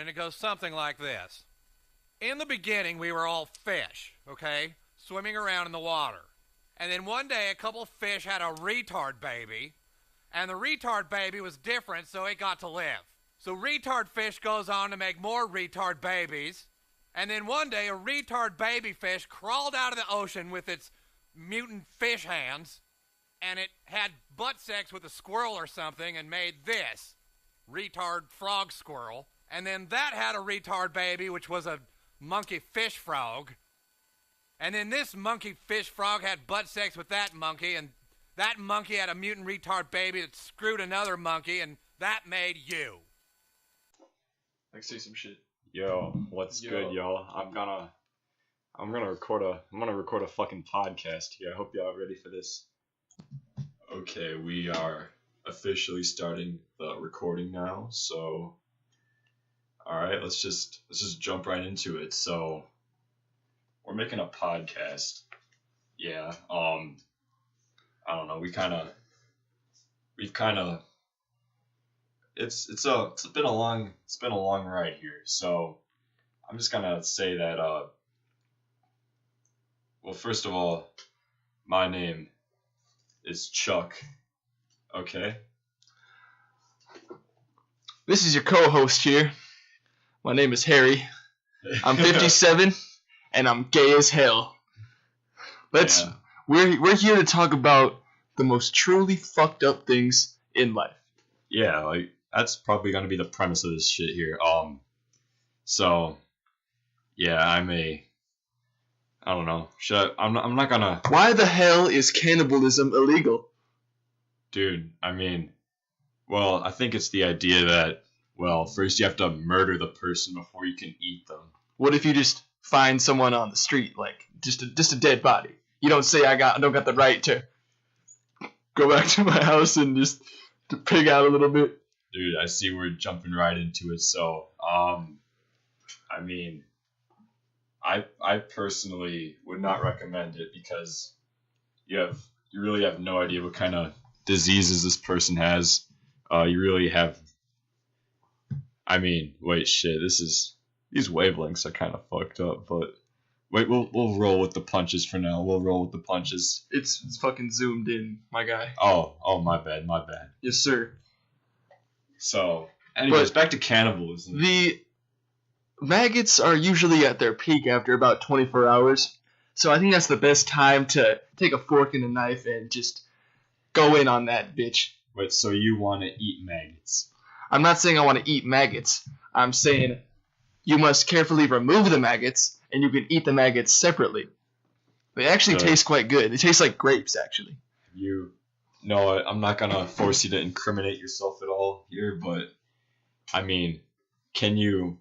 and it goes something like this. In the beginning, we were all fish, okay? Swimming around in the water. And then one day, a couple fish had a retard baby, and the retard baby was different, so it got to live. So retard fish goes on to make more retard babies, and then one day, a retard baby fish crawled out of the ocean with its mutant fish hands, and it had butt sex with a squirrel or something and made this retard frog squirrel. And then that had a retard baby, which was a monkey fish frog. And then this monkey fish frog had butt sex with that monkey, and that monkey had a mutant retard baby that screwed another monkey, and that made you. Like, say some shit. Yo, what's good, y'all? I'm gonna record a fucking podcast here. I hope y'all are ready for this. Okay, we are officially starting the recording now, so alright, let's just jump right into it. So we're making a podcast. Yeah, I don't know, we've kinda it's been a long ride here, so I'm just gonna say that well, first of all, my name is Chuck. Okay. This is your co-host here. My name is Harry. I'm 57 and I'm gay as hell. We're here to talk about the most truly fucked up things in life. Yeah, like that's probably gonna be the premise of this shit here. So yeah, I don't know. I'm not gonna. Why the hell is cannibalism illegal? Dude, I mean, well, I think it's the idea that, well, first you have to murder the person before you can eat them. What if you just find someone on the street, like just a dead body? You don't say I don't got the right to go back to my house and just to pig out a little bit. Dude, I see we're jumping right into it. So, I mean, I personally would not recommend it because you really have no idea what kind of diseases this person has. You really have. I mean, wait, shit. These wavelengths are kind of fucked up, but wait, we'll roll with the punches for now. We'll roll with the punches. It's fucking zoomed in, my guy. Oh, my bad. Yes, sir. So, anyways, back to cannibalism. The maggots are usually at their peak after about 24 hours, so I think that's the best time to take a fork and a knife and just go in on that bitch. Wait, so you want to eat maggots? I'm not saying I want to eat maggots. I'm saying you must carefully remove the maggots, and you can eat the maggots separately. They actually taste quite good. They taste like grapes, actually. No, I'm not going to force you to incriminate yourself at all here, but, I mean, can you...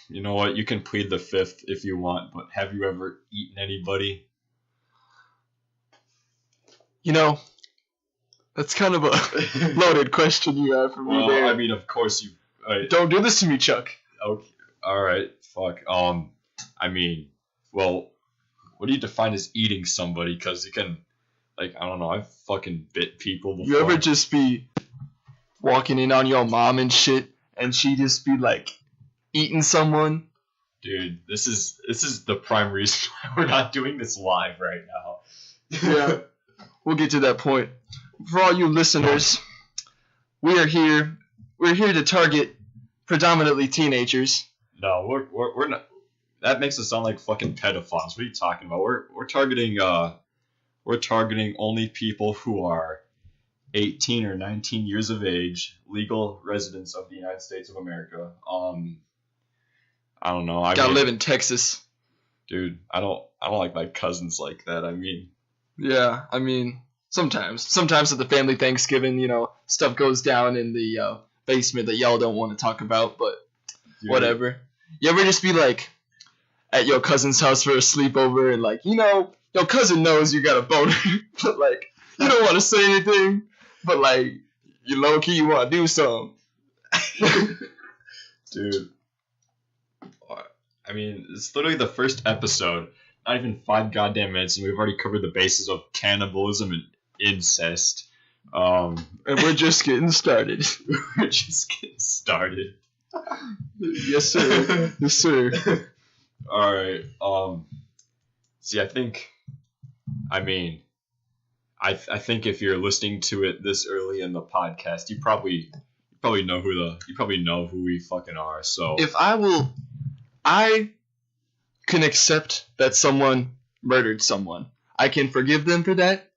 You know what, you can plead the fifth if you want, but have you ever eaten anybody? You know, that's kind of a loaded question you have for me there. I mean, of course you... Don't do this to me, Chuck. Okay, alright, fuck. I mean, well, what do you define as eating somebody? Because you can, like, I don't know, I've fucking bit people before. You ever just be walking in on your mom and shit, and she just be, like, eating someone? Dude, this is the prime reason why we're not doing this live right now. Yeah, we'll get to that point. For all you listeners, we are here. We're here to target predominantly teenagers. No, we're not. That makes us sound like fucking pedophiles. What are you talking about? We're targeting only people who are 18 or 19 years of age, legal residents of the United States of America. I don't know. Gotta live in Texas. Dude, I don't like my cousins like that. I mean. Yeah, I mean, sometimes at the family Thanksgiving, you know, stuff goes down in the basement that y'all don't want to talk about, but dude, whatever. You ever just be like at your cousin's house for a sleepover and like, you know, your cousin knows you got a boner, but like you don't want to say anything, but like you low key you want to do something. Dude, I mean, it's literally the first episode, not even 5 goddamn minutes, and we've already covered the bases of cannibalism and incest. And we're just getting started. We're just getting started. Yes, sir. Yes, sir. All right. See, I think if you're listening to it this early in the podcast, you probably know who we fucking are. So I can accept that someone murdered someone. I can forgive them for that.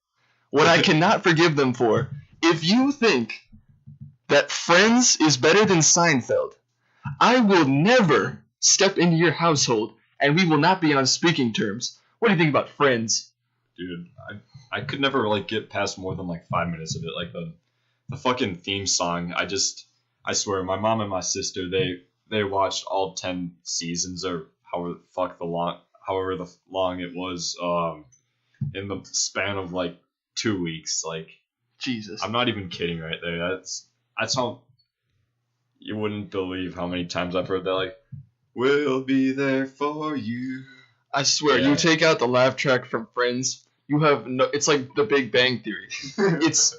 What I cannot forgive them for, if you think that Friends is better than Seinfeld, I will never step into your household and we will not be on speaking terms. What do you think about Friends? Dude, I could never get past more than 5 minutes of it. The fucking theme song. I swear, my mom and my sister they watched all 10 seasons or however the long it was in the span of 2 weeks. Jesus. I'm not even kidding right there. That's how you wouldn't believe how many times I've heard that we'll be there for you. I swear, you take out the laugh track from Friends, you have no. It's like The Big Bang Theory.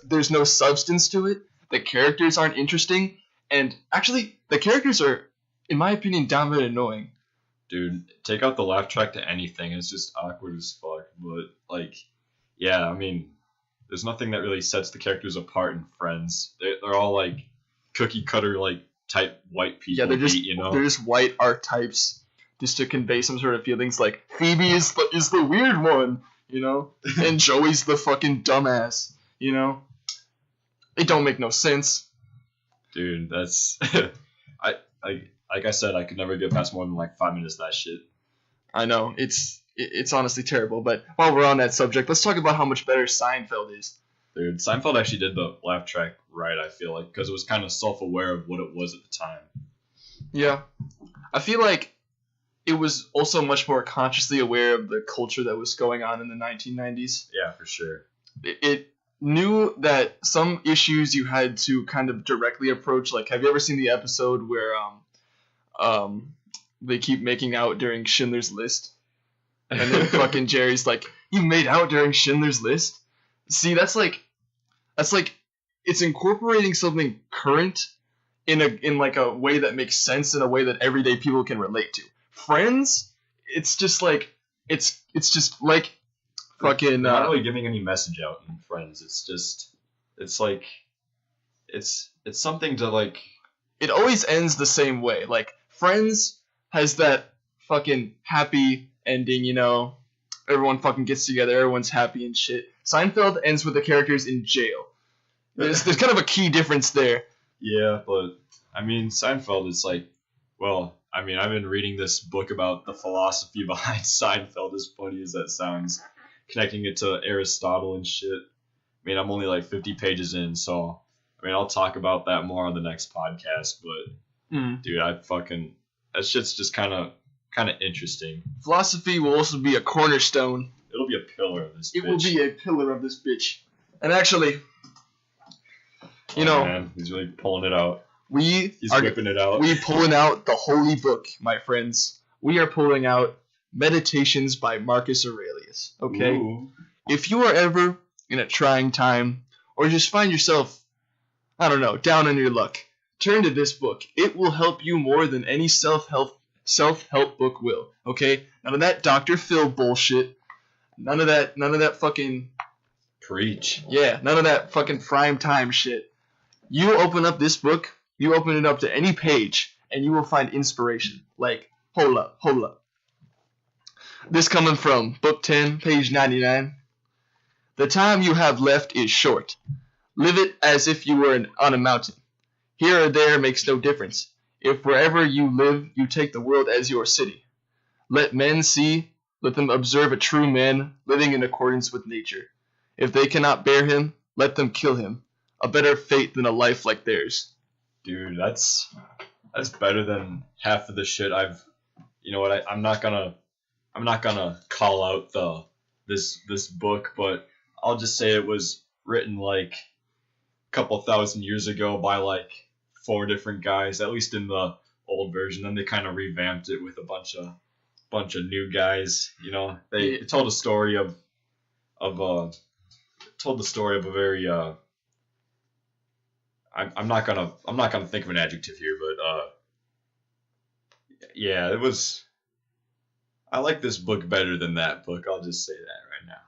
There's no substance to it. The characters aren't interesting, and actually, the characters are, in my opinion, downright annoying. Dude, take out the laugh track to anything. It's just awkward as fuck. But yeah, I mean, there's nothing that really sets the characters apart in Friends. They're all cookie cutter type white people. Yeah, they're just white archetypes. Just to convey some sort of feelings, Phoebe is the weird one, and Joey's the fucking dumbass, It don't make no sense. Dude, that's like I said, I could never get past more than 5 minutes of that shit. I know, it's honestly terrible, but while we're on that subject, let's talk about how much better Seinfeld is. Dude, Seinfeld actually did the laugh track right, I feel because it was kind of self-aware of what it was at the time. Yeah. I feel like it was also much more consciously aware of the culture that was going on in the 1990s. Yeah, for sure. It knew that some issues you had to kind of directly approach. Have you ever seen the episode where they keep making out during Schindler's List? And then fucking Jerry's like, "You made out during Schindler's List?" See, that's it's incorporating something current in a way that makes sense, in a way that everyday people can relate to. Friends, it's just it's just fucking. They're not really giving any message out in Friends. It's something to It always ends the same way. Friends has that fucking happy ending, Everyone fucking gets together, everyone's happy and shit. Seinfeld ends with the characters in jail. There's kind of a key difference there. Yeah, but I mean, Seinfeld is I've been reading this book about the philosophy behind Seinfeld, as funny as that sounds, connecting it to Aristotle and shit. I mean, I'm only 50 pages in, so I'll talk about that more on the next podcast, but dude, that shit's just kind of interesting. Philosophy will also be a cornerstone. It'll be a pillar of this bitch. It will be a pillar of this bitch. And actually, man, he's really pulling it out. He's whipping it out. We pulling out the holy book, my friends. We are pulling out Meditations by Marcus Aurelius. Okay? Ooh. If you are ever in a trying time, or just find yourself, I don't know, down on your luck, turn to this book. It will help you more than any self-help book will. Okay? None of that Dr. Phil bullshit. None of that fucking... Preach. Yeah, none of that fucking prime time shit. You open up this book, you open it up to any page, and you will find inspiration. Hold up. This coming from book 10, page 99. The time you have left is short. Live it as if you were on a mountain. Here or there makes no difference. If wherever you live, you take the world as your city. Let men see, let them observe a true man living in accordance with nature. If they cannot bear him, let them kill him. A better fate than a life like theirs. Dude, that's better than half of the shit I've. You know what? I'm not gonna call out this book, but I'll just say it was written a couple thousand years ago by 4 different guys, at least in the old version. Then they kind of revamped it with a bunch of new guys. They told a story of a very I'm not gonna think of an adjective here, but yeah, it was. I like this book better than that book. I'll just say that right now.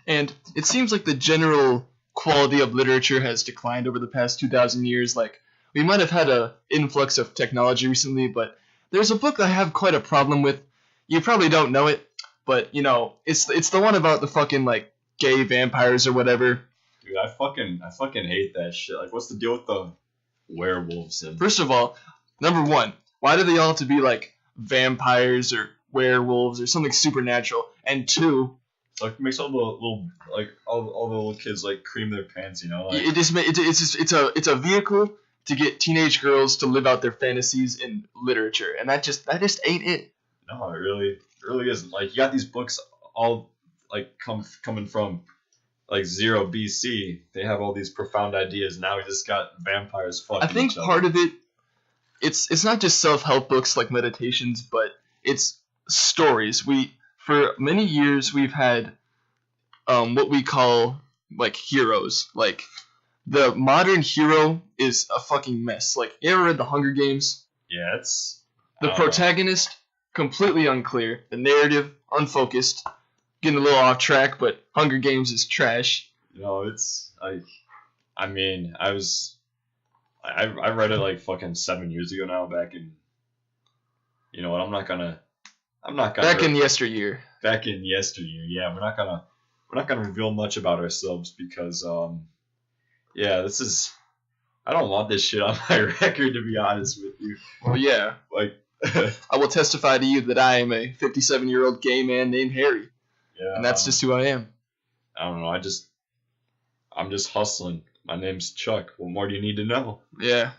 And it seems like the general quality of literature has declined over the past 2,000 years. Like, we might have had a influx of technology recently, but there's a book I have quite a problem with. You probably don't know it, but, you know, it's the one about the fucking, like, gay vampires or whatever. Dude, I fucking hate that shit. Like, what's the deal with the werewolves? And First of all, number one, why do they all have to be, like, vampires or werewolves or something supernatural? And two, like makes all the little like all the little kids like cream their pants, you know? Like, it's a vehicle to get teenage girls to live out their fantasies in literature, and that just ain't it. no, it really isn't. Like, you got these books all like coming from like 0 BC. They have all these profound ideas. Now we just got vampires fucking I think each other. part of it, it's not just self-help books like meditations, but it's stories. For many years we've had what we call like heroes. Like, the modern hero is a fucking mess. Like, you ever read The Hunger Games? Yeah, it's The protagonist, completely unclear. The narrative, unfocused. Getting a little off track, but Hunger Games is trash. No, it's like, I mean, I read it like fucking 7 years ago now. Back in, you know what? I'm not gonna. Back in yesteryear. Back in yesteryear, yeah. We're not gonna reveal much about ourselves because yeah, this is. I don't want this shit on my record, to be honest with you. Well, yeah. Like, I will testify to you that I am a 57-year-old gay man named Harry. yeah. And that's just who I am. I don't know. I'm just hustling. My name's Chuck. What more do you need to know? Yeah.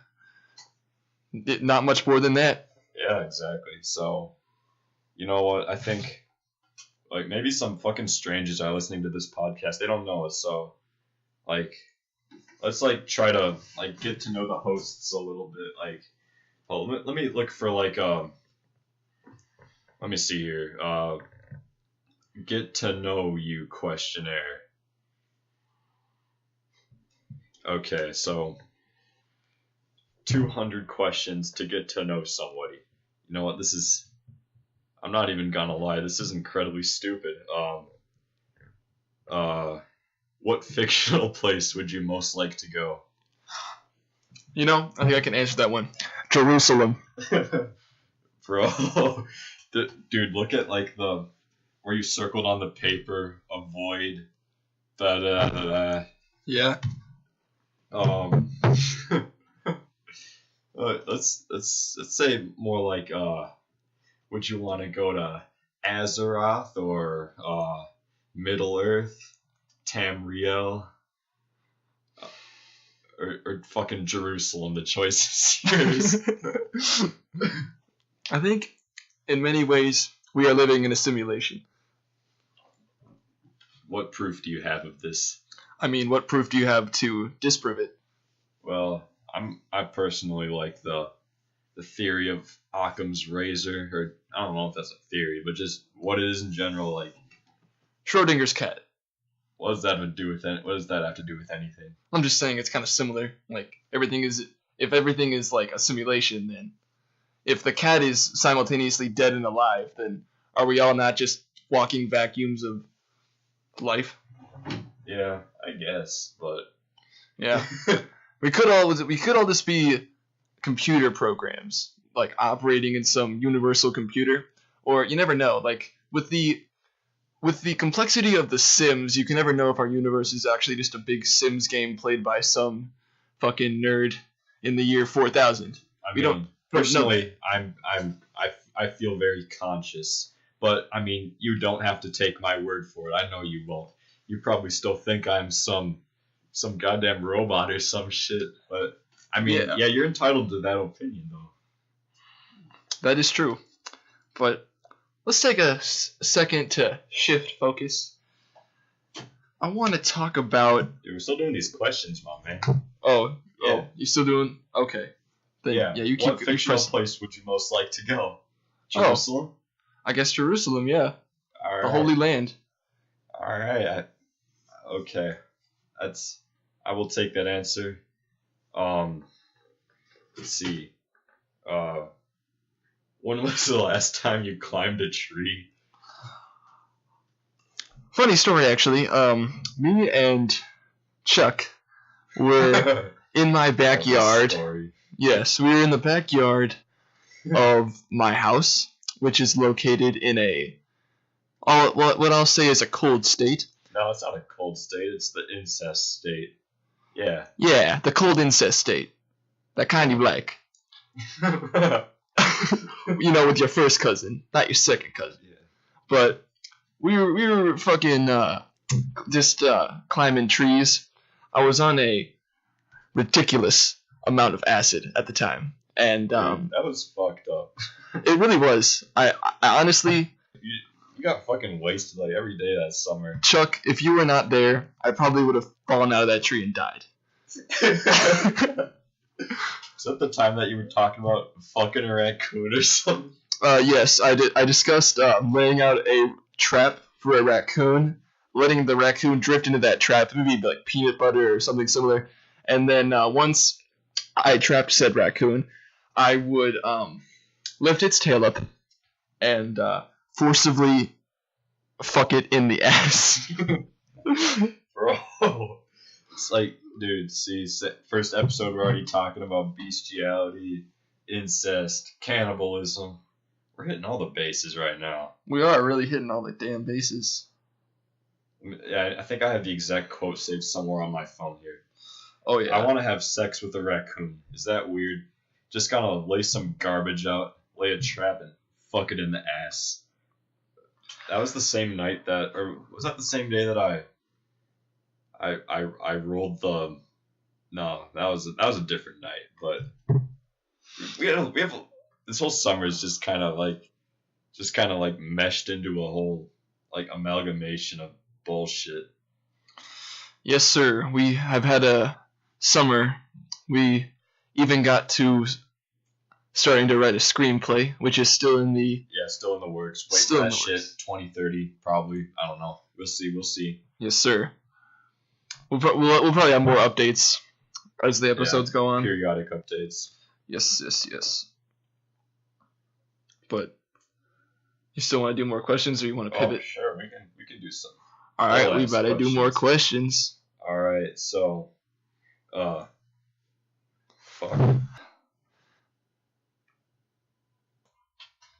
Not much more than that. Yeah, exactly. So, you know what? I think, like, maybe some fucking strangers are listening to this podcast. They don't know us, so, like, let's, like, try to, like, get to know the hosts a little bit. Like, well, let me look for, like, let me see here. Get to know you questionnaire. Okay, so 200 questions to get to know somebody. You know what? This is, I'm not even gonna lie, this is incredibly stupid. What fictional place would you most like to go? You know, I think I can answer that one. Jerusalem. Bro, dude, look at like the where you circled on the paper, avoid, da da da da. Yeah. Let's say more like would you want to go to Azeroth or Middle Earth, Tamriel, or fucking Jerusalem? The choice is yours. I think in many ways we are living in a simulation. What proof do you have of this? I mean, what proof do you have to disprove it? Well, I personally like the theory of Occam's razor, or I don't know if that's a theory, but just what it is in general. Like, Schrodinger's cat. what does that have to do with anything? I'm just saying it's kind of similar. Like, if everything is like a simulation, then if the cat is simultaneously dead and alive, then are we all not just walking vacuums of life? Yeah, I guess, but Yeah. we could all just be computer programs, like operating in some universal computer, or you never know. Like, with the complexity of The Sims, you can never know if our universe is actually just a big Sims game played by some fucking nerd in the year 4000. I mean, personally, I feel very conscious, but I mean, you don't have to take my word for it. I know you won't. You probably still think I'm some goddamn robot or some shit, but I mean, yeah, you're entitled to that opinion, though. That is true. But let's take a second to shift focus. I want to talk about... Dude, we're still doing these questions, my man. Oh, Yeah. You still doing... Okay. Then, Yeah, you keep... What fictional place would you most like to go? Jerusalem? I guess Jerusalem, yeah. All right. The Holy Land. All right. Okay. I will take that answer. Let's see. When was the last time you climbed a tree? Funny story, actually. Me and Chuck were in my backyard. Story. Yes, we were in the backyard of my house, which is located in what I'll say is a cold state. No, it's not a cold state. It's the incest state. Yeah. Yeah, the cold incest state. That kind you like. With your first cousin, not your second cousin. Yeah. But we were fucking just climbing trees. I was on a ridiculous amount of acid at the time, and that was fucked up. It really was. I honestly. You got fucking wasted like every day that summer. Chuck, if you were not there, I probably would have fallen out of that tree and died. Is that the time that you were talking about fucking a raccoon or something? Yes, I did. I discussed laying out a trap for a raccoon, letting the raccoon drift into that trap, maybe like peanut butter or something similar. And then once I trapped said raccoon, I would lift its tail up and forcibly fuck it in the ass. Bro, it's like, dude, see, first episode we're already talking about bestiality, incest, cannibalism. We're hitting all the bases right now. We are really hitting all the damn bases. Yeah, I think I have the exact quote saved somewhere on my phone here. Oh, yeah. I want to have sex with a raccoon. Is that weird? Just gotta lay some garbage out, lay a trap, and fuck it in the ass. That was the same night or was that the same day that I rolled the? No, that was a different night. But we have this whole summer is just kind of like meshed into a whole like amalgamation of bullshit. Yes, sir. We have had a summer. We even got to starting to write a screenplay, which is still in the works. Wait still for in that the shit. works. 2030 probably. I don't know. We'll see. Yes, sir. We'll probably have more updates as the episodes go on. Periodic updates. Yes. But you still want to do more questions, or you want to pivot? Oh, sure. We can do some. All right, I'll we ask better do more questions. All right, so, fuck,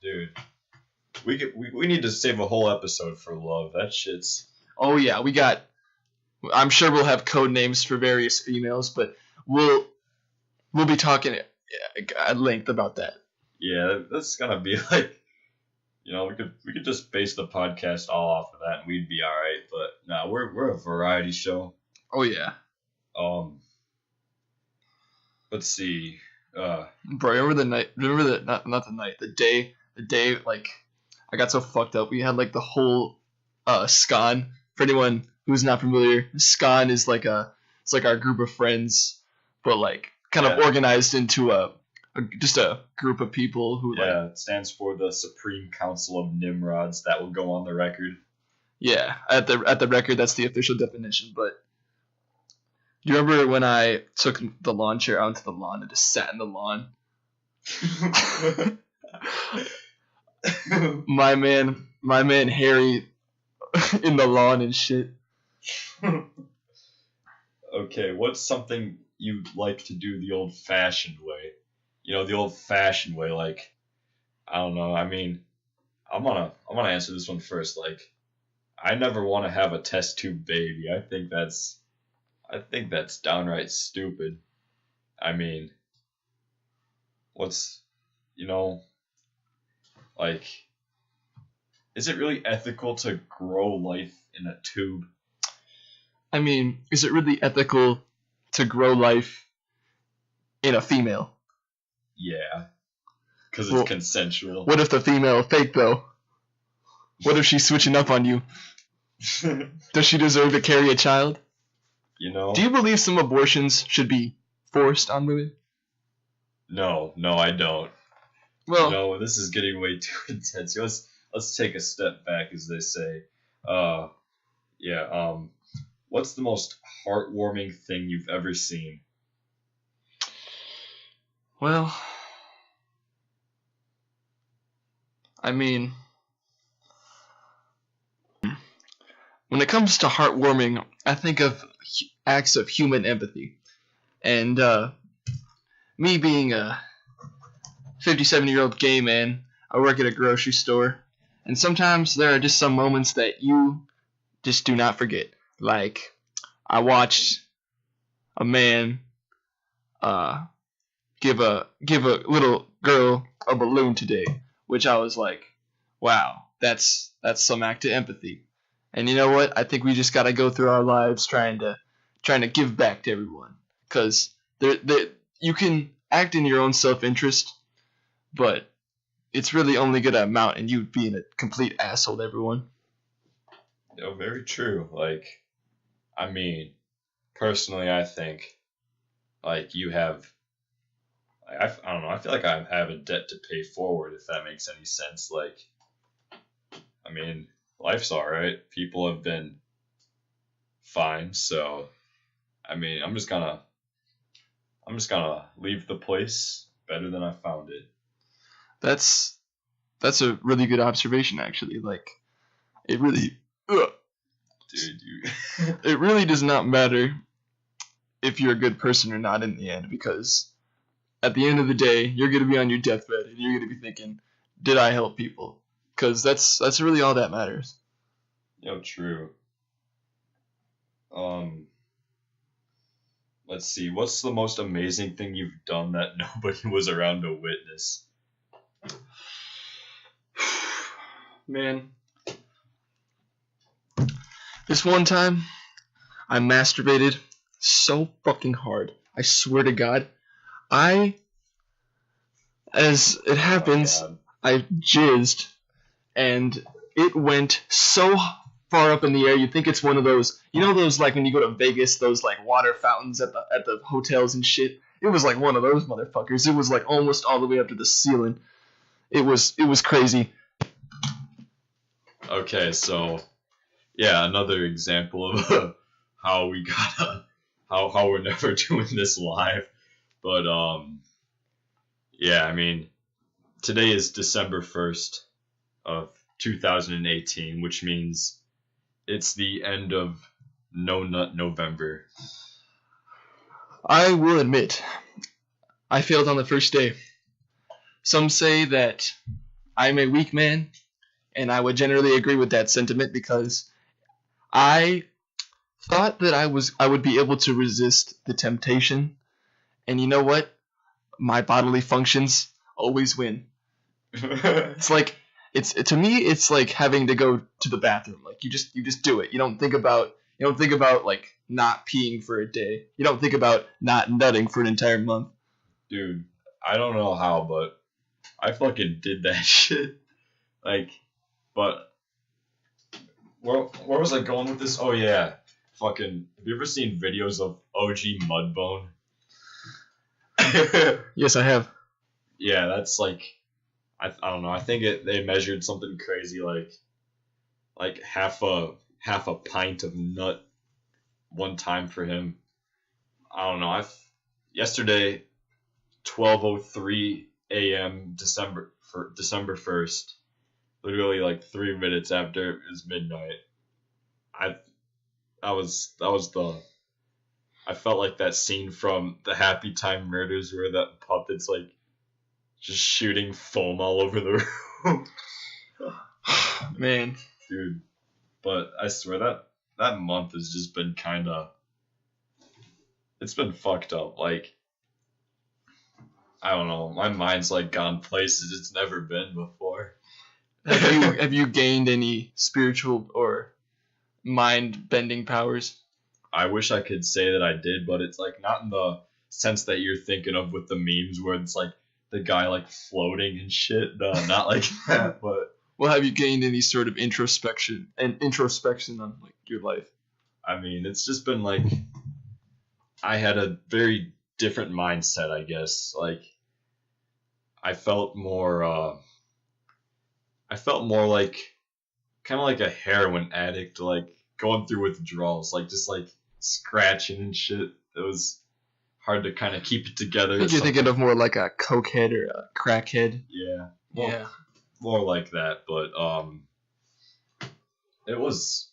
dude, we need to save a whole episode for love. That shit's. Oh yeah, I'm sure we'll have code names for various females, but we'll be talking at length about that. Yeah, that's gonna be like, we could just base the podcast all off of that, and we'd be all right. But no, we're a variety show. Oh yeah. Let's see. Bro, remember the night? Remember the not the night? The day. Like, I got so fucked up. We had like the whole scon. For anyone who's not familiar, scon is like it's like our group of friends, but like kind of organized into just a group of people who it stands for the Supreme Council of Nimrods. That will go on the record. Yeah, at the record, that's the official definition. But do you remember when I took the lawn chair out into the lawn and just sat in the lawn? my man Harry in the lawn and shit. Okay, what's something you'd like to do the old-fashioned way? The old-fashioned way, like, I don't know. I mean, I'm gonna answer this one first. Like, I never want to have a test tube baby. I think that's downright stupid. I mean, like, is it really ethical to grow life in a tube? I mean, is it really ethical to grow life in a female? Yeah, because it's consensual. What if the female fake, though? What if she's switching up on you? Does she deserve to carry a child? Do you believe some abortions should be forced on women? No, I don't. Well, this is getting way too intense. Let's take a step back, as they say. What's the most heartwarming thing you've ever seen? Well, I mean, when it comes to heartwarming, I think of acts of human empathy. And me being a 57-year-old gay man, I work at a grocery store. And sometimes there are just some moments that you just do not forget. Like, I watched a man give a little girl a balloon today, which I was like, wow, that's some act of empathy. And you know what? I think we just gotta go through our lives trying to give back to everyone, because you can act in your own self-interest, but it's really only gonna amount in you being a complete asshole to everyone. Very true. Like, I mean, personally, I think, like, you have, I don't know, I feel like I have a debt to pay forward, if that makes any sense. Like, I mean, life's alright. People have been fine, so, I mean, I'm just gonna leave the place better than I found it. That's a really good observation, actually. Like, it really, it really does not matter if you're a good person or not in the end, because at the end of the day, you're gonna be on your deathbed and you're gonna be thinking, did I help people? Because that's really all that matters. True. Let's see. What's the most amazing thing you've done that nobody was around to witness? Man, this one time, I masturbated so fucking hard. I swear to God, as it happens, I jizzed, and it went so far up in the air. You think it's one of those, those, like, when you go to Vegas, those, like, water fountains at the hotels and shit. It was like one of those motherfuckers. It was like almost all the way up to the ceiling. It was crazy. Okay, so yeah, another example of how we gotta how we're never doing this live. But yeah, I mean, today is December 1st of 2018, which means it's the end of No Nut November. I will admit, I failed on the first day. Some say that I'm a weak man, and I would generally agree with that sentiment, because I thought that I would be able to resist the temptation, and you know what? My bodily functions always win. It's like to me it's like having to go to the bathroom. Like, you just do it. You don't think about like not peeing for a day. You don't think about not nutting for an entire month. Dude, I don't know how, but I fucking did that shit. Like, but where was I going with this? Oh yeah, fucking. Have you ever seen videos of OG Mudbone? Yes, I have. Yeah, that's like, I don't know. I think they measured something crazy like half a pint of nut one time for him. I don't know. Yesterday, 12:03 a.m. December 1st, literally like 3 minutes after it was midnight. I felt like that scene from the Happy Time Murders where that puppet's like just shooting foam all over the room. Man, dude. But I swear that month has just been it's been fucked up. Like, I don't know, my mind's like gone places it's never been before. Have you gained any spiritual or mind bending powers? I wish I could say that I did, but it's like not in the sense that you're thinking of with the memes where it's like the guy like floating and shit. No, not like that. But well, have you gained any sort of introspection on like your life? I mean, it's just been like I had a very different mindset, I guess. Like, I felt more like kind of like a heroin addict, like going through withdrawals, like just like scratching and shit. It was hard to kind of keep it together. I think you're thinking of more like a cokehead or a crackhead. Yeah. Yeah. More like that, but it was.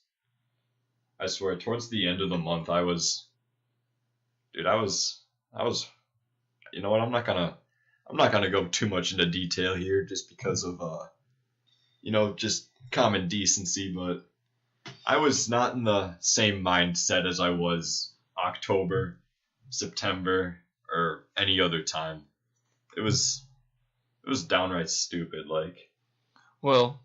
I swear, towards the end of the month, I was. You know what? I'm not gonna go too much into detail here, just because of just common decency. But I was not in the same mindset as I was October, September, or any other time. It was downright stupid. Like, Well,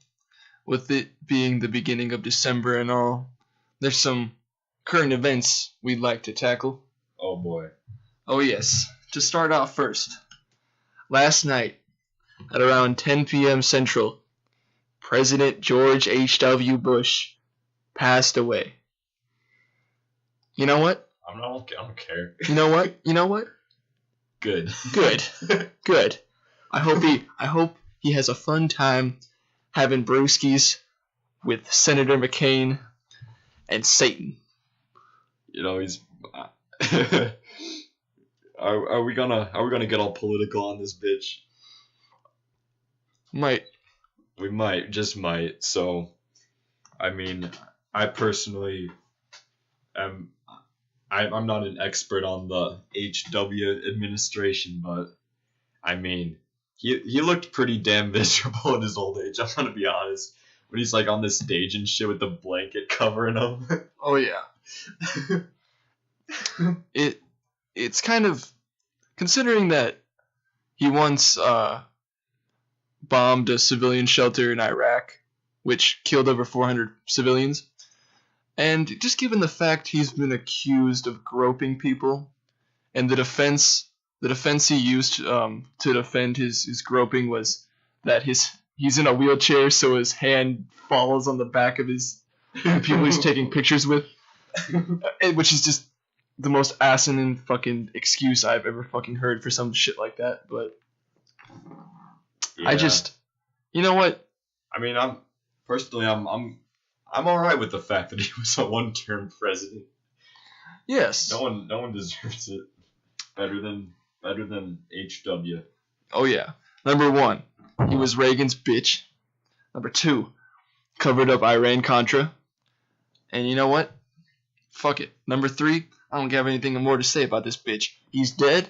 with it being the beginning of December and all, there's some current events we'd like to tackle. oh boy. Oh yes. To start off first, last night at around 10 p.m. Central, President George H.W. Bush passed away. You know what? I don't care. You know what? You know what? Good. Good. Good. I hope he has a fun time having brewskis with Senator McCain and Satan. He's. Are we gonna get all political on this bitch? Might. We might, just might. So, I mean, I personally am. I'm not an expert on the HW administration, but I mean, he looked pretty damn miserable in his old age. I'm gonna be honest. When he's like on the stage and shit with the blanket covering him. Oh yeah. It's kind of, considering that he once bombed a civilian shelter in Iraq, which killed over 400 civilians, and just given the fact he's been accused of groping people, and the defense he used to defend his groping was that he's in a wheelchair, so his hand falls on the back of his people he's taking pictures with, which is just the most asinine fucking excuse I've ever fucking heard for some shit like that. But yeah. I just, you know what? I mean, I'm all right with the fact that he was a one-term president. Yes. No one deserves it better than HW. Oh yeah. Number 1, he was Reagan's bitch. Number 2, covered up Iran-Contra. And you know what? Fuck it. Number 3, I don't have anything more to say about this bitch. He's dead,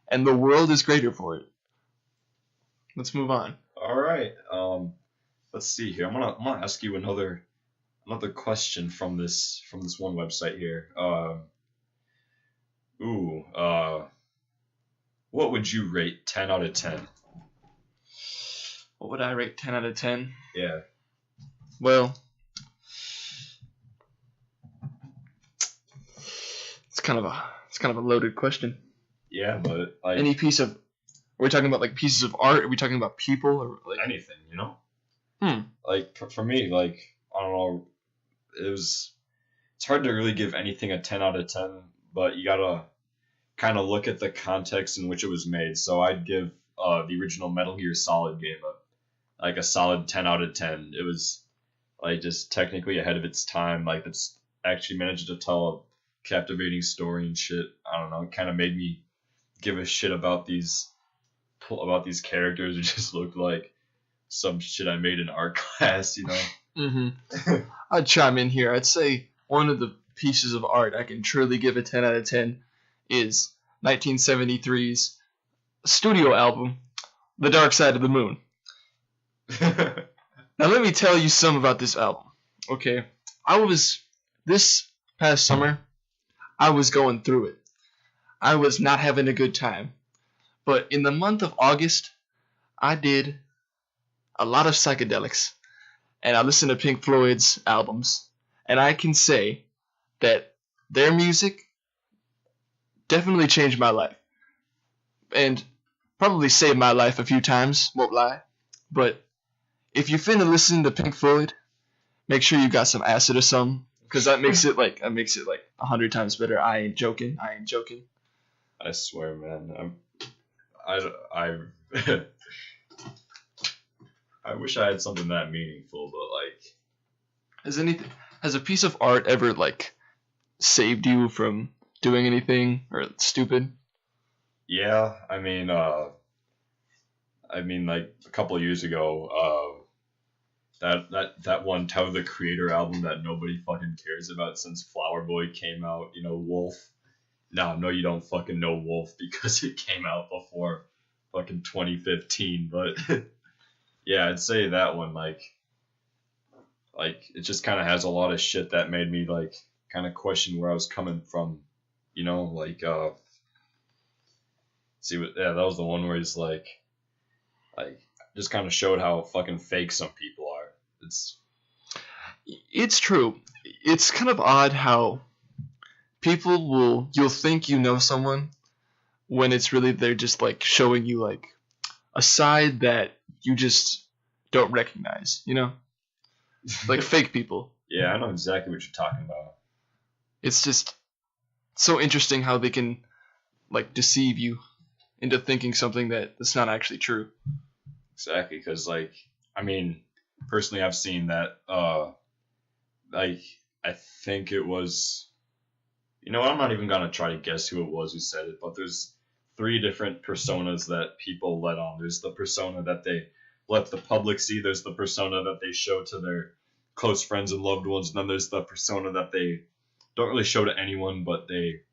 and the world is greater for it. Let's move on. All right. Let's see here. I'm gonna ask you another question from this one website here. What would you rate 10 out of 10? What would I rate 10 out of 10? Yeah. Well, it's kind of a loaded question. Yeah, but like Any piece of, are we talking about like pieces of art? Are we talking about people or like anything, you know? Hmm. Like for me, like I don't know, it's hard to really give anything a 10 out of 10, but you gotta kind of look at the context in which it was made. So I'd give the original Metal Gear Solid game a solid 10 out of 10. It was like just technically ahead of its time. Like it's actually managed to tell a captivating story and shit. I don't know. It kind of made me give a shit about these characters. It just looked like some shit I made in art class, you know. Mm-hmm. I'd chime in here. I'd say one of the pieces of art I can truly give a 10 out of 10 is 1973's studio album, The Dark Side of the Moon. Now let me tell you some about this album. Okay, this past summer, I was going through it. I was not having a good time. But in the month of August, I did a lot of psychedelics. And I listened to Pink Floyd's albums. And I can say that their music definitely changed my life. And probably saved my life a few times, won't lie. But if you finna listen to Pink Floyd, make sure you got some acid or something. Because that makes it like 100 times better. I ain't joking. I swear, man. I wish I had something that meaningful, but like, has a piece of art ever like saved you from doing anything or stupid? Yeah, I mean, like a couple of years ago, that one Tyler the Creator album that nobody fucking cares about since Flower Boy came out, Wolf. No, you don't fucking know Wolf because it came out before fucking 2015. But yeah, I'd say that one, like it just kind of has a lot of shit that made me like kind of question where I was coming from, that was the one where he's like just kind of showed how fucking fake some people are. It's true. It's kind of odd how you'll think you know someone when it's really they're just like showing you like a side that you just don't recognize, like fake people. Yeah, I know exactly what you're talking about. It's just so interesting how they can like deceive you into thinking something that's not actually true. Exactly, because personally I've seen that I think it was, I'm not even gonna try to guess who it was who said it, but there's 3 different personas that people let on. There's the persona that they let the public see, there's the persona that they show to their close friends and loved ones, and then there's the persona that they don't really show to anyone, but they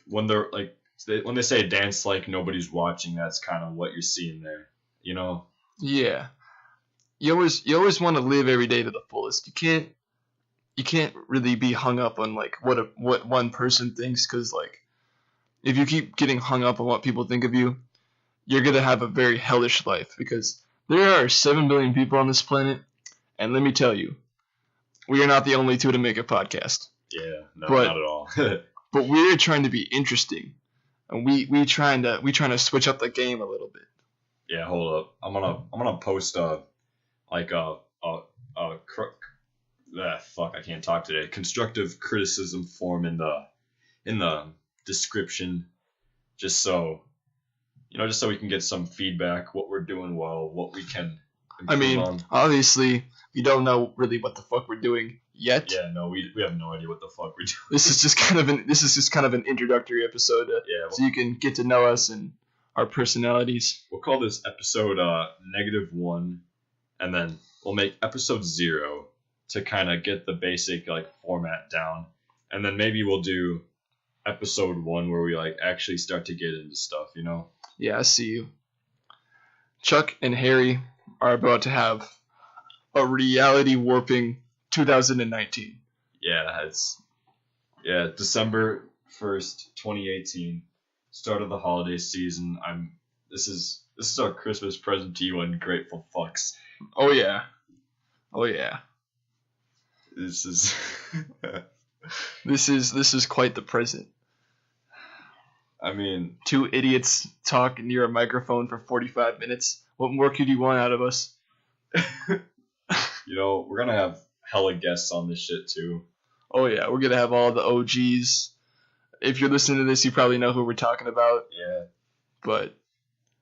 when they say dance like nobody's watching, that's kind of what you're seeing there, Yeah. You always want to live every day to the fullest. You can't really be hung up on like what one person thinks, because like if you keep getting hung up on what people think of you, you're gonna have a very hellish life, because there are 7 billion people on this planet, and let me tell you, we are not the only 2 to make a podcast. Yeah, no, not at all. But we're trying to be interesting, and we trying to switch up the game a little bit. Yeah, hold up. I'm gonna post I can't talk today. Constructive criticism form in the description, just so we can get some feedback, what we're doing well, what we can improve on. Obviously, we don't know really what the fuck we're doing yet. Yeah, no, we have no idea what the fuck we're doing. This is just kind of an introductory episode, so you can get to know us and our personalities. We'll call this episode -1, and then we'll make episode 0 to kind of get the basic like format down, and then maybe we'll do episode 1 where we like actually start to get into stuff, Yeah, I see you. Chuck and Harry are about to have a reality warping 2019. Yeah, December 1st, 2018, start of the holiday season. This is our Christmas present to you, ungrateful fucks. Oh yeah. This is this is quite the present. 2 idiots talk near a microphone for 45 minutes. What more could you want out of us? We're gonna have hella guests on this shit too. Oh yeah, we're gonna have all the OGs. If you're listening to this, you probably know who we're talking about. Yeah. But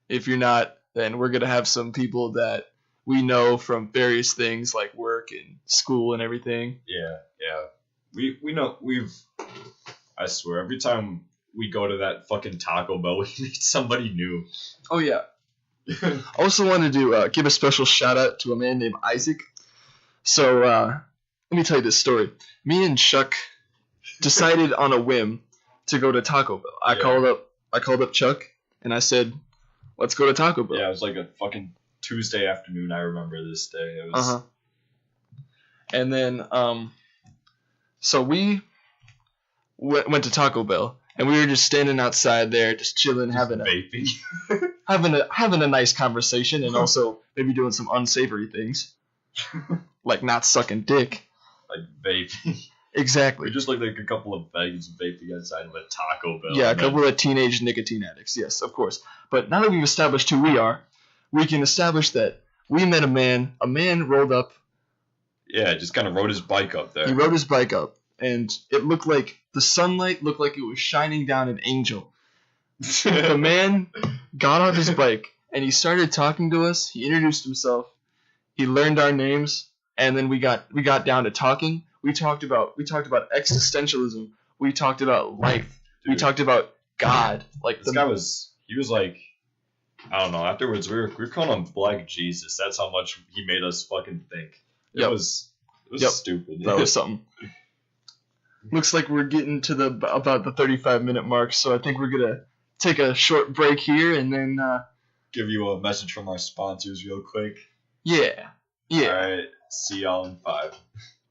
if you're not, then we're gonna have some people that we know from various things like work and school and everything. Yeah. We know I swear, every time we go to that fucking Taco Bell, we meet somebody new. Oh yeah. I also wanted to give a special shout out to a man named Isaac. So let me tell you this story. Me and Chuck decided on a whim to go to Taco Bell. I called up Chuck and I said, "Let's go to Taco Bell." Yeah, it was like a fucking Tuesday afternoon. I remember this day. It was. And then so we went to Taco Bell. And we were just standing outside there, just chilling, having a nice conversation, and also maybe doing some unsavory things, like not sucking dick, like vaping. Exactly. We just looked like a couple of bags vaping outside of a Taco Bell. Yeah, a couple of teenage nicotine addicts. Yes, of course. But now that we've established who we are, we can establish that we met a man. A man rolled up. Yeah, just kind of rode his bike up there. He rode his bike up. And it looked like the sunlight looked like it was shining down an angel. The man got off his bike and he started talking to us. He introduced himself. He learned our names, and then we got down to talking. We talked about existentialism. We talked about life. Dude. We talked about god. Like This guy was like, I don't know. Afterwards, we were calling him Black Jesus. That's how much he made us fucking think. It was stupid. That was something. Looks like we're getting to about the 35-minute mark, so I think we're gonna take a short break here and then give you a message from our sponsors real quick. Yeah. All right. See y'all in 5.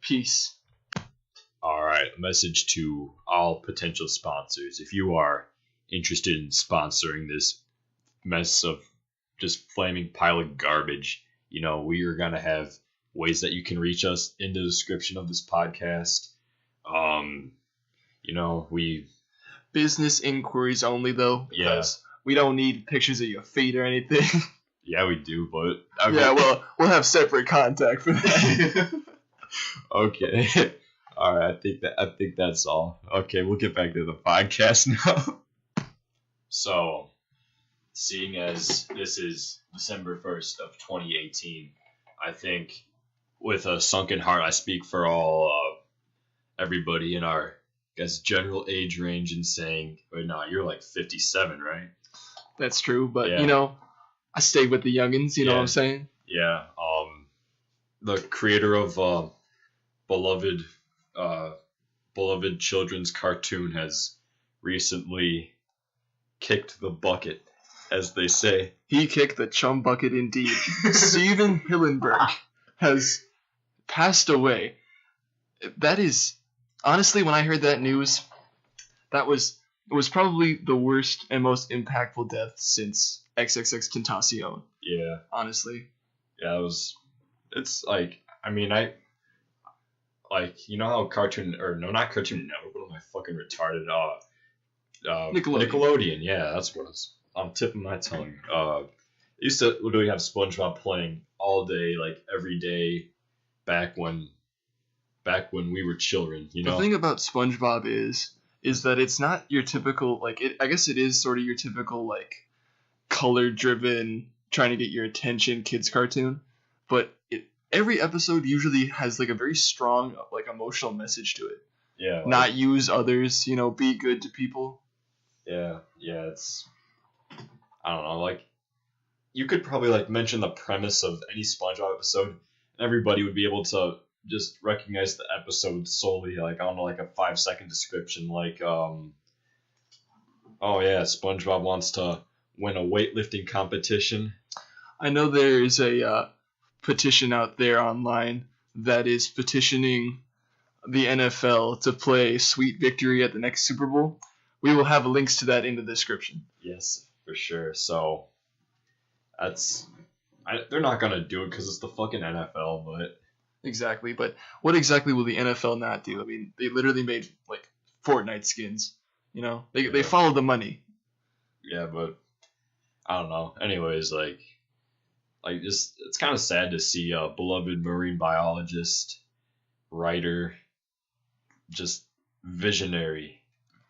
Peace. All right. A message to all potential sponsors. If you are interested in sponsoring this mess of just flaming pile of garbage, we are going to have ways that you can reach us in the description of this podcast. We business inquiries only though, because we don't need pictures of your feet or anything. Yeah, we do, but well, we'll have separate contact for that. Okay. All right, I think that's all. Okay, we'll get back to the podcast now. So, seeing as this is December 1st of 2018, I think with a sunken heart, I speak for all everybody in our general age range in saying, wait, no, you're like 57, right? That's true, but I stayed with the youngins, you know what I'm saying? Yeah. The creator of beloved children's cartoon has recently kicked the bucket, as they say. He kicked the chum bucket indeed. Steven Hillenburg has passed away. That is, honestly, when I heard that news, it was probably the worst and most impactful death since XXX Tentacion. Yeah. Honestly. Yeah, it's like, I mean, how Cartoon, or no, not Cartoon Network, what am I fucking retarded? Nickelodeon, yeah, that's what it's on the tip of my tongue. Used to literally have SpongeBob playing all day, like every day, back when we were children, The thing about SpongeBob is that it's not your typical, I guess it is sort of your typical, color-driven, trying to get your attention kids cartoon, but every episode usually has, a very strong, emotional message to it. Yeah. Not use others, be good to people. Yeah, it's, I don't know, you could probably, mention the premise of any SpongeBob episode, and everybody would be able to just recognize the episode solely, on a 5-second description, SpongeBob wants to win a weightlifting competition. I know there is a petition out there online that is petitioning the NFL to play Sweet Victory at the next Super Bowl. We will have links to that in the description. Yes, for sure. So, they're not going to do it because it's the fucking NFL, but... Exactly, but what exactly will the NFL not do? I mean, they literally made, Fortnite skins, They follow the money. Yeah, but I don't know. Anyways, just it's kind of sad to see a beloved marine biologist, writer, just visionary.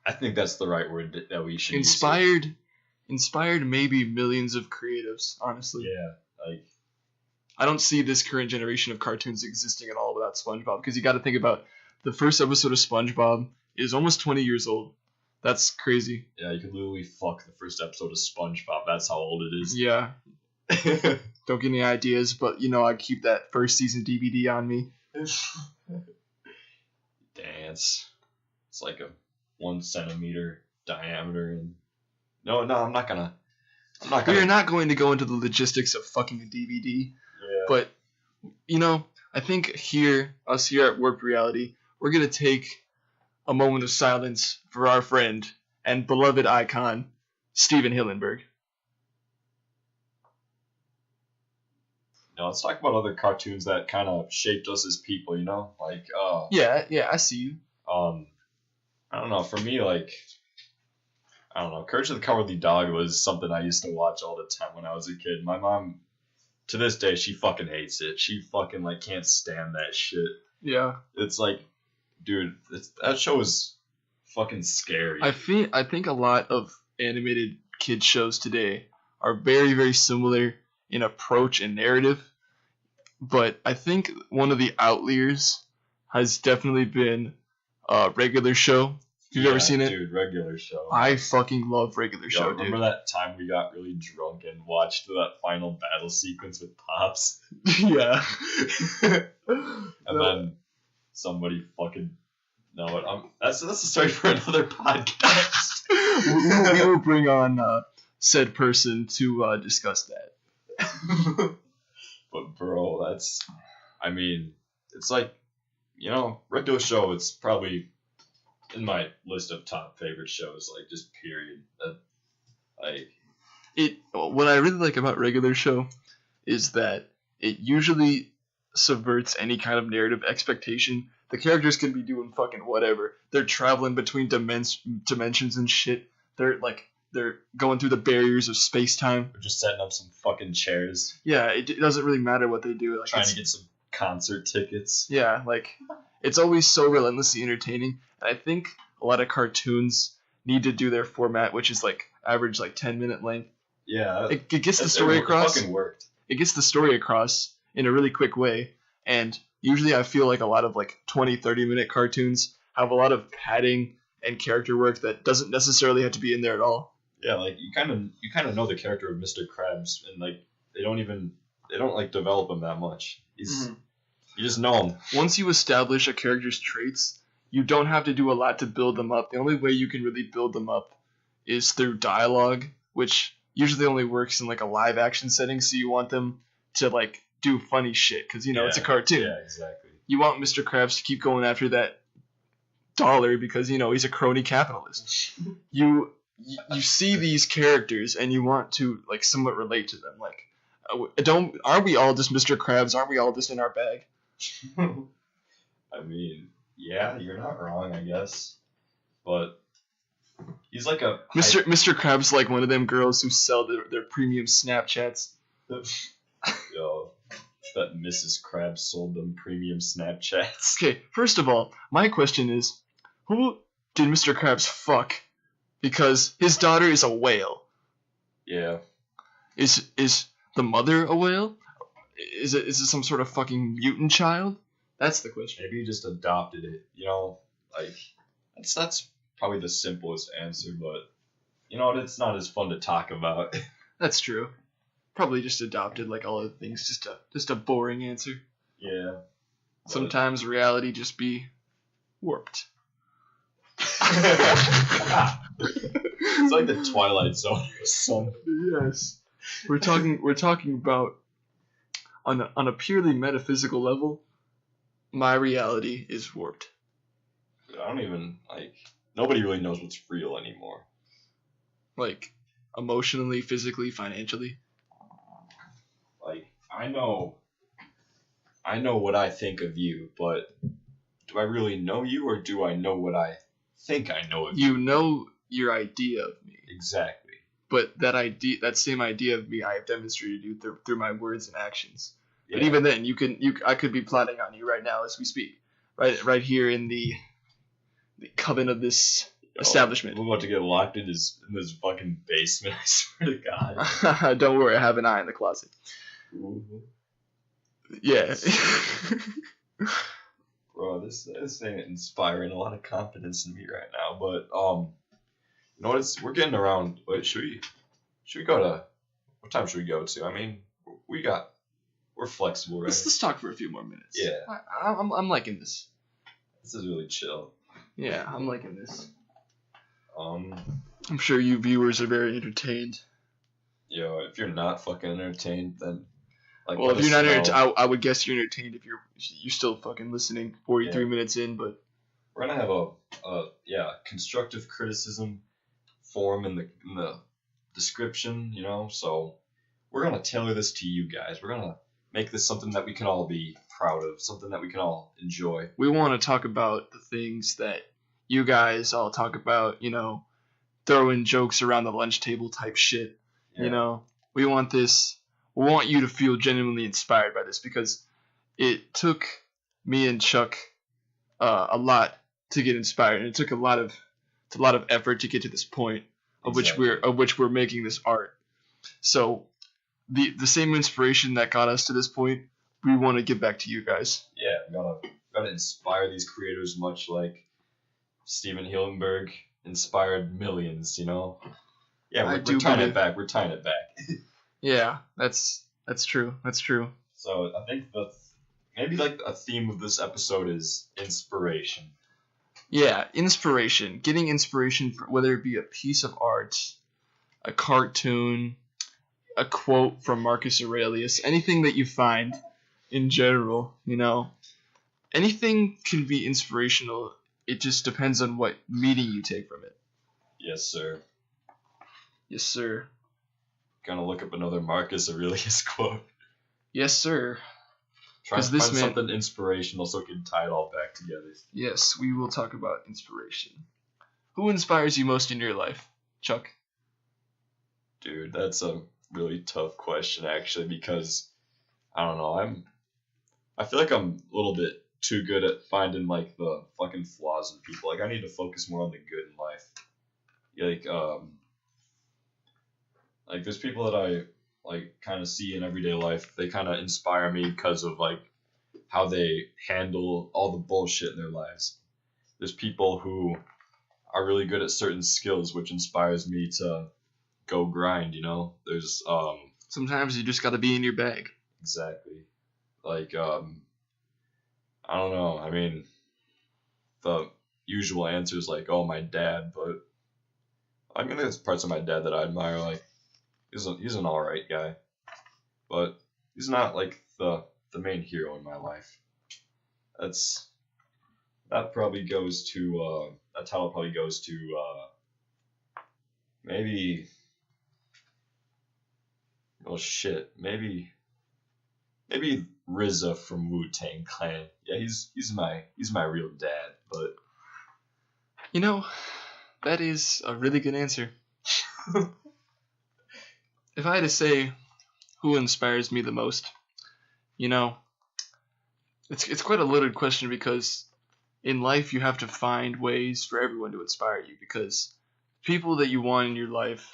I think that's the right word that we should inspired maybe millions of creatives, honestly. Yeah, I don't see this current generation of cartoons existing at all without SpongeBob, because you got to think about the first episode of SpongeBob is almost 20 years old. That's crazy. Yeah, you could literally fuck the first episode of SpongeBob. That's how old it is. Yeah. Don't get any ideas, but I keep that first season DVD on me. Dance. It's like a 1 centimeter diameter, and no, I'm not gonna. We are not going to go into the logistics of fucking a DVD. Yeah. But I think us here at Warped Reality, we're gonna take a moment of silence for our friend and beloved icon, Steven Hillenburg. Now, let's talk about other cartoons that kind of shaped us as people, Yeah, I see you. I don't know, for me, I don't know, Courage of the Cowardly Dog was something I used to watch all the time when I was a kid. My mom, to this day, she fucking hates it. She fucking, can't stand that shit. Yeah. It's dude, that show is fucking scary. I think a lot of animated kids shows today are very, very similar in approach and narrative, but I think one of the outliers has definitely been a regular show Have you ever seen it? Dude, Regular Show. I fucking love Regular Show, dude. Remember that time we got really drunk and watched that final battle sequence with Pops? Yeah. And then somebody fucking... No, that's a story for another podcast. we will bring on said person to discuss that. But bro, that's... I mean, it's like, Regular Show, it's probably in my list of top favorite shows, like, just period. What I really like about Regular Show is that it usually subverts any kind of narrative expectation. The characters can be doing fucking whatever. They're traveling between dimensions and shit. They're going through the barriers of space-time. We're just setting up some fucking chairs. Yeah, it doesn't really matter what they do. Like, trying to get some concert tickets. Yeah, like, it's always so relentlessly entertaining. And I think a lot of cartoons need to do their format, which is like average 10-minute length. Yeah, it gets the story across. It fucking worked. It gets the story across in a really quick way, and usually I feel like a lot of 20-30 minute cartoons have a lot of padding and character work that doesn't necessarily have to be in there at all. Yeah, like you kind of know the character of Mr. Krabs, and they don't develop him that much. You just know him. Once you establish a character's traits, you don't have to do a lot to build them up. The only way you can really build them up is through dialogue, which usually only works in a live action setting. So you want them to do funny shit because it's a cartoon. Yeah, exactly. You want Mr. Krabs to keep going after that dollar because he's a crony capitalist. You see these characters and you want to somewhat relate to them. Aren't we all just Mr. Krabs? Aren't we all just in our bag? I mean, yeah, you're not wrong, I guess. But he's like a... Mr. Krabs like one of them girls who sell their premium Snapchats. Yo, that Mrs. Krabs sold them premium Snapchats. Okay, first of all, my question is, who did Mr. Krabs fuck? Because his daughter is a whale. Yeah. Is the mother a whale? Is it some sort of fucking mutant child? That's the question. Maybe he just adopted it. That's probably the simplest answer, but it's not as fun to talk about. That's true. Probably just adopted all other things. Just a boring answer. Yeah. Sometimes reality just be warped. It's like the Twilight Zone or something. Yes. We're talking about on a purely metaphysical level, my reality is warped. I don't even nobody really knows what's real anymore. Emotionally, physically, financially. I know what I think of you, but do I really know you, or do I know what I think I know of you? You know your idea of me. Exactly. But that same idea of me, I have demonstrated you through my words and actions. Yeah. But even then, I could be plotting on you right now as we speak, right here in the coven of this establishment. We're about to get locked in this fucking basement. I swear to God. Don't worry, I have an eye in the closet. Ooh. Yeah. Bro, this ain't inspiring a lot of confidence in me right now. But we're getting around. Wait, should we go to? What time should we go to? I mean, we're flexible, right? Let's talk for a few more minutes. Yeah. I'm liking this. This is really chill. Yeah, I'm liking this. I'm sure you viewers are very entertained. Yo, if you're not fucking entertained, then if you're not entertained, I would guess you're entertained if you're still fucking listening 43 minutes in. But we're gonna have a constructive criticism form in the description, So we're gonna tailor this to you guys. We're gonna make this something that we can all be proud of, something that we can all enjoy. We want to talk about the things that you guys all talk about, throwing jokes around the lunch table type shit. Yeah. We want this. We want you to feel genuinely inspired by this because it took me and Chuck a lot to get inspired, and it took a lot of effort to get to this point of which we're making this art. So the same inspiration that got us to this point, we want to give back to you guys. Yeah, we gotta inspire these creators much like Steven Hillenberg inspired millions, you know? Yeah, I we're do tying believe- it back. We're tying it back. Yeah, that's true. That's true. So I think maybe like a theme of this episode is inspiration. Yeah, inspiration. Getting inspiration, for, whether it be a piece of art, a cartoon, a quote from Marcus Aurelius, anything that you find in general, you know. Anything can be inspirational. It just depends on what meaning you take from it. Yes, sir. Yes, sir. Gonna look up another Marcus Aurelius quote. Yes, sir. Try to 'Cause this find man- something inspirational so we can tie it all back together. Yes, we will talk about inspiration. Who inspires you most in your life, Chuck? Dude, that's a really tough question actually because I don't know. I feel like I'm a little bit too good at finding like the fucking flaws in people. Like I need to focus more on the good in life. Like there's people that I like kind of see in everyday life. They kind of inspire me because of like how they handle all the bullshit in their lives. There's people who are really good at certain skills, which inspires me to go grind. You know, there's Sometimes you just gotta be in your bag. exactly like I don't know. I mean, the usual answer is like, oh, my dad, but I mean, there's parts of my dad that I admire. Like, he's an all right guy, but he's not like the main hero in my life. That probably goes to that title probably goes to maybe. Oh shit, maybe RZA from Wu-Tang Clan. Yeah, he's my real dad, but You know, that is a really good answer. If I had to say who inspires me the most, you know, it's quite a loaded question because in life you have to find ways for everyone to inspire you because people that you want in your life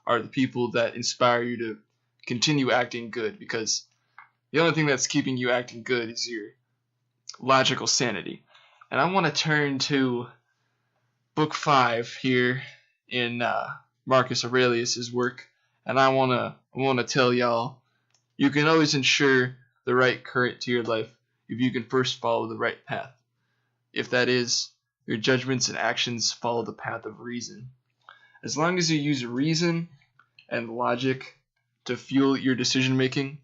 are the people that inspire you to continue acting good because the only thing that's keeping you acting good is your logical sanity. And I want to turn to book 5 here in Marcus Aurelius's work, and I want to tell y'all, you can always ensure the right current to your life if you can first follow the right path. If that is, your judgments and actions follow the path of reason. As long as you use reason and logic to fuel your decision making,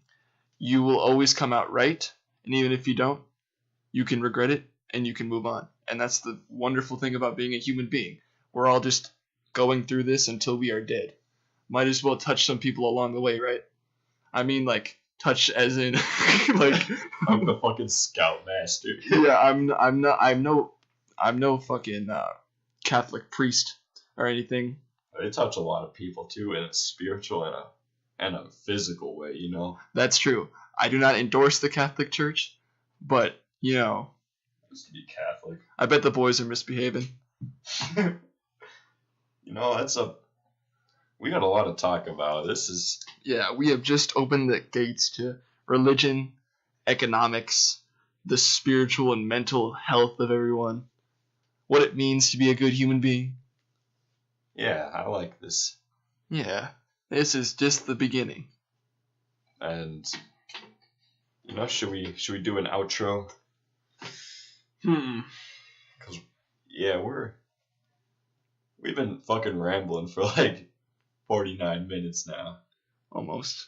you will always come out right, and even if you don't, you can regret it and you can move on. And that's the wonderful thing about being a human being. We're all just going through this until we are dead. Might as well touch some people along the way, right? I mean, like, touch as in, like, I'm the fucking scoutmaster. yeah, I'm no fucking Catholic priest or anything. They touch a lot of people too in a spiritual and a physical way, you know. That's true. I do not endorse the Catholic Church, but, you know, Just to be Catholic. I bet the boys are misbehaving. You know, we got a lot to talk about. Yeah, we have just opened the gates to religion, economics, the spiritual and mental health of everyone, what it means to be a good human being. Yeah, I like this. Yeah, this is just the beginning. And you know, should we do an outro? Cause yeah, we've been fucking rambling for like 49 minutes now. Almost.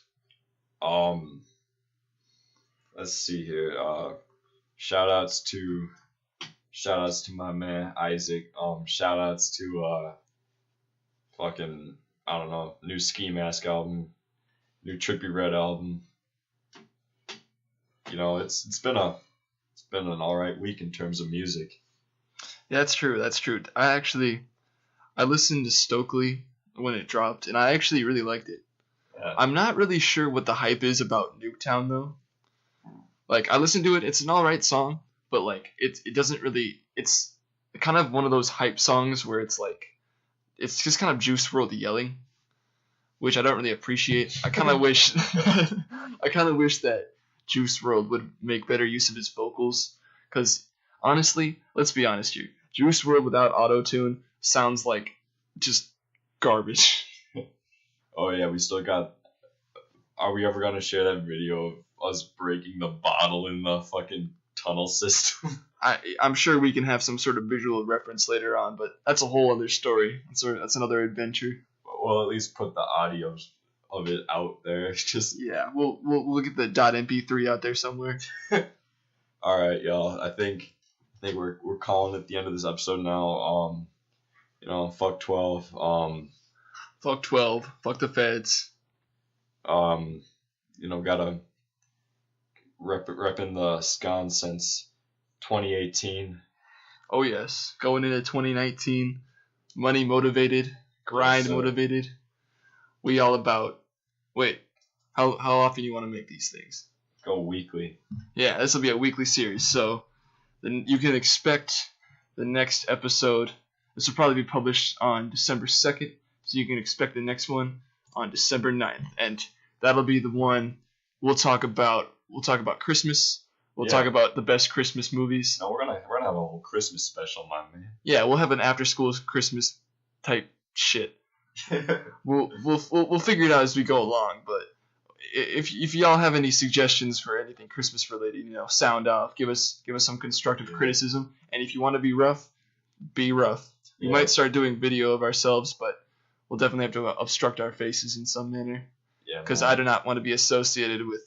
Let's see here. Shout outs to my man Isaac. Shout outs to fucking, I don't know, new Ski Mask album, new Trippie Redd album. You know, it's been an alright week in terms of music. Yeah, that's true. That's true. I listened to Stokely when it dropped, and I actually really liked it. Yeah. I'm not really sure what the hype is about Nuketown though. Like, I listened to it. It's an alright song, but like it doesn't really. It's kind of one of those hype songs where it's like, it's just kind of Juice WRLD yelling, which I don't really appreciate. I kind of wish that Juice WRLD would make better use of his vocals, because honestly, let's be honest here, Juice WRLD without auto-tune sounds like just garbage. Oh yeah, we still got. Are we ever gonna share that video of us breaking the bottle in the fucking tunnel system? I'm sure we can have some sort of visual reference later on, but that's a whole other story. That's another adventure. We'll at least put the audio of it out there. Just yeah, we'll get the .mp3 out there somewhere. All right, y'all. I think we're calling it the end of this episode now. Fuck 12. Fuck 12. Fuck the feds. Gotta repping the scon since 2018. Oh yes, going into 2019, money motivated, grind motivated. We all about. Wait, how often you want to make these things? Go weekly. Yeah, this will be a weekly series, so then you can expect the next episode. This will probably be published on December 2nd, so you can expect the next one on December 9th, and that'll be the one we'll talk about. We'll talk about Christmas. We'll talk about the best Christmas movies. No, we're gonna have a whole Christmas special, my man. Yeah, we'll have an after school Christmas type shit. We'll figure it out as we go along, but if y'all have any suggestions for anything Christmas related, sound off. Give us some constructive criticism, and if you want to be rough, be rough. We might start doing video of ourselves, but we'll definitely have to obstruct our faces in some manner. Yeah. Because I do not want to be associated with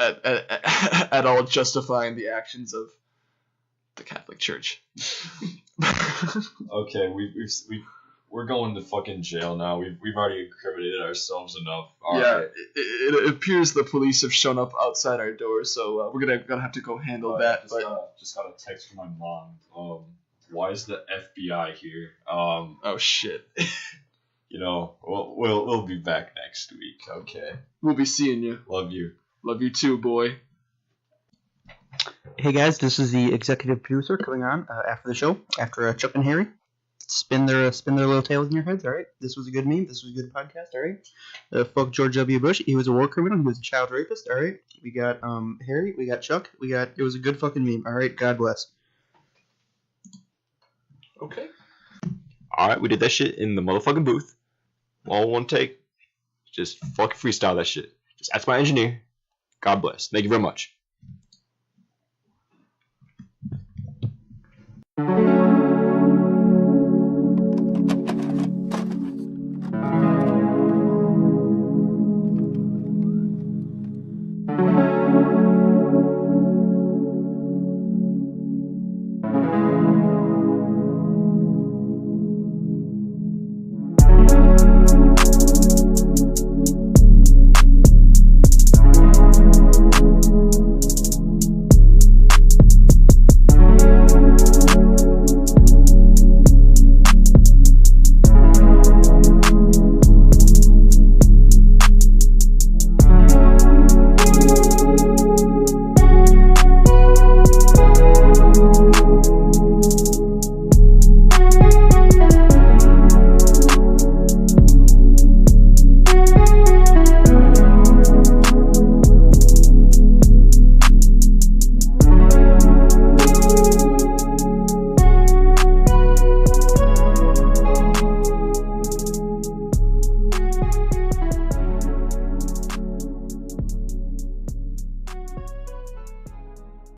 at all justifying the actions of the Catholic Church. Okay, we're going to fucking jail now. We've already incriminated ourselves enough. Right. It appears the police have shown up outside our door, so we're gonna have to go handle that. Just got a text from my mom. Why is the FBI here? Oh shit. We'll be back next week. Okay. We'll be seeing you. Love you. Love you too, boy. Hey guys, this is the executive producer coming on after the show, after Chuck and Harry spin their little tails in your heads. All right, this was a good meme. This was a good podcast. All right, fuck George W. Bush. He was a war criminal. He was a child rapist. All right, we got Harry. We got Chuck. It was a good fucking meme. All right, God bless. Okay. All right, we did that shit in the motherfucking booth, all one take. Just fucking freestyle that shit. Just ask my engineer. God bless. Thank you very much.